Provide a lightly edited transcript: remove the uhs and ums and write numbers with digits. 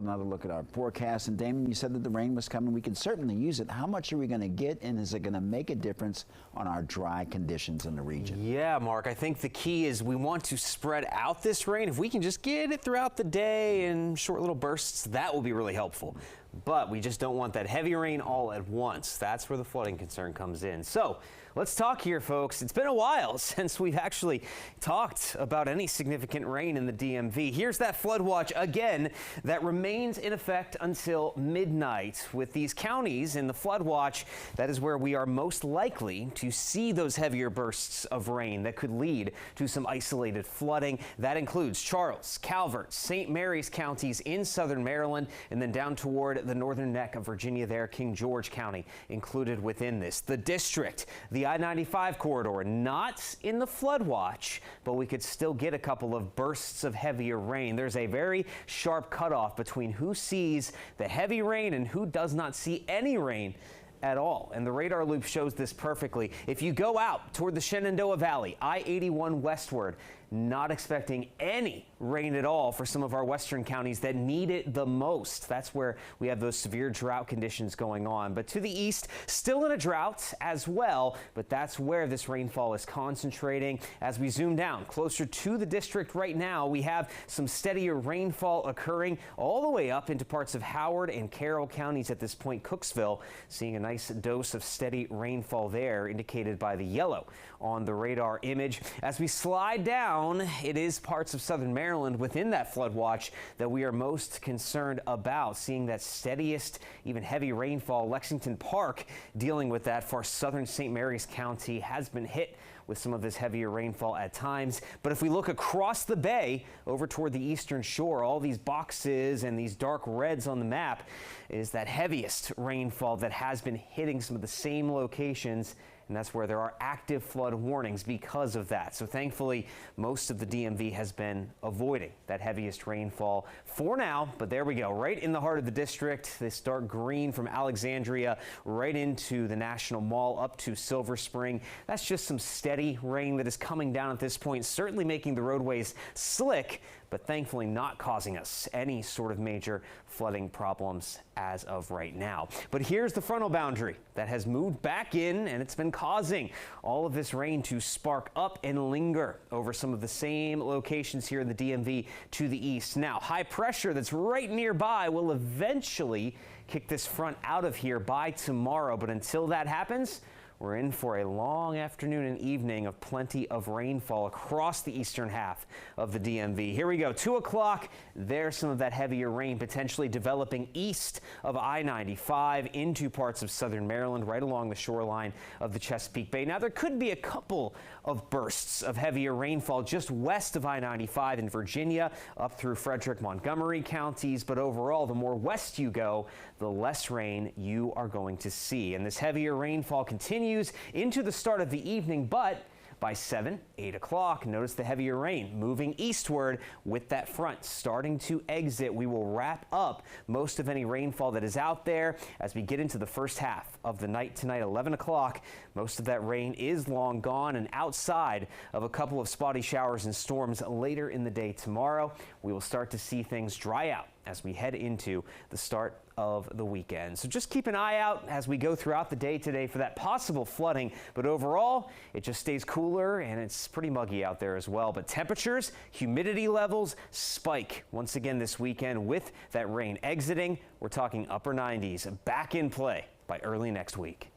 Another look at our forecast. And Damon, you said that the rain was coming. We can certainly use it. How much are we going to get, and is it going to make a difference on our dry conditions in the region? Yeah, Mark, I think the key is we want to spread out this rain. If we can just get it throughout the day in short little bursts, that will be really helpful. But we just don't want that heavy rain all at once. That's where the flooding concern comes in. So let's talk here, folks. It's been a while since we've actually talked about any significant rain in the DMV. Here's that flood watch again that remains in effect until midnight. With these counties in the flood watch, that is where we are most likely to see those heavier bursts of rain that could lead to some isolated flooding. That includes Charles, Calvert, St. Mary's counties in southern Maryland, and then down toward the northern neck of Virginia there, King George County included within this. The district, the I-95 corridor, not in the flood watch, but we could still get a couple of bursts of heavier rain. There's a very sharp cutoff between who sees the heavy rain and who does not see any rain at all. And the radar loop shows this perfectly. If you go out toward the Shenandoah Valley, I-81 westward, not expecting any rain at all for some of our western counties that need it the most. That's where we have those severe drought conditions going on. But to the east, still in a drought as well, but that's where this rainfall is concentrating. As we zoom down closer to the district right now, we have some steadier rainfall occurring all the way up into parts of Howard and Carroll counties at this point. Cooksville seeing a nice dose of steady rainfall there, indicated by the yellow on the radar image. As we slide down, it is parts of southern Maryland within that flood watch that we are most concerned about, seeing that steadiest, even heavy rainfall. Lexington Park dealing with that for southern St. Mary's County has been hit with some of this heavier rainfall at times. But if we look across the bay over toward the eastern shore, all these boxes and these dark reds on the map is that heaviest rainfall that has been hitting some of the same locations. And that's where there are active flood warnings because of that. So thankfully, most of the DMV has been avoiding that heaviest rainfall for now. But there we go, right in the heart of the district, this dark green from Alexandria right into the National Mall up to Silver Spring. That's just some steady rain that is coming down at this point, certainly making the roadways slick, but thankfully not causing us any sort of major flooding problems as of right now. But here's the frontal boundary that has moved back in, and it's been causing all of this rain to spark up and linger over some of the same locations here in the DMV to the east. Now, high pressure that's right nearby will eventually kick this front out of here by tomorrow. But until that happens, we're in for a long afternoon and evening of plenty of rainfall across the eastern half of the DMV. Here we go, 2 o'clock. There's some of that heavier rain potentially developing east of I-95 into parts of southern Maryland, right along the shoreline of the Chesapeake Bay. Now, there could be a couple of bursts of heavier rainfall just west of I-95 in Virginia, up through Frederick, Montgomery counties. But overall, the more west you go, the less rain you are going to see. And this heavier rainfall continues into the start of the evening, but by 7, 8 o'clock, notice the heavier rain moving eastward with that front starting to exit. We will wrap up most of any rainfall that is out there as we get into the first half of the night tonight, 11 o'clock. Most of that rain is long gone, and outside of a couple of spotty showers and storms later in the day tomorrow, we will start to see things dry out as we head into the start of the weekend. So just keep an eye out as we go throughout the day today for that possible flooding. But overall, it just stays cooler and it's pretty muggy out there as well. But temperatures, humidity levels spike once again this weekend with that rain exiting. We're talking upper 90s back in play by early next week.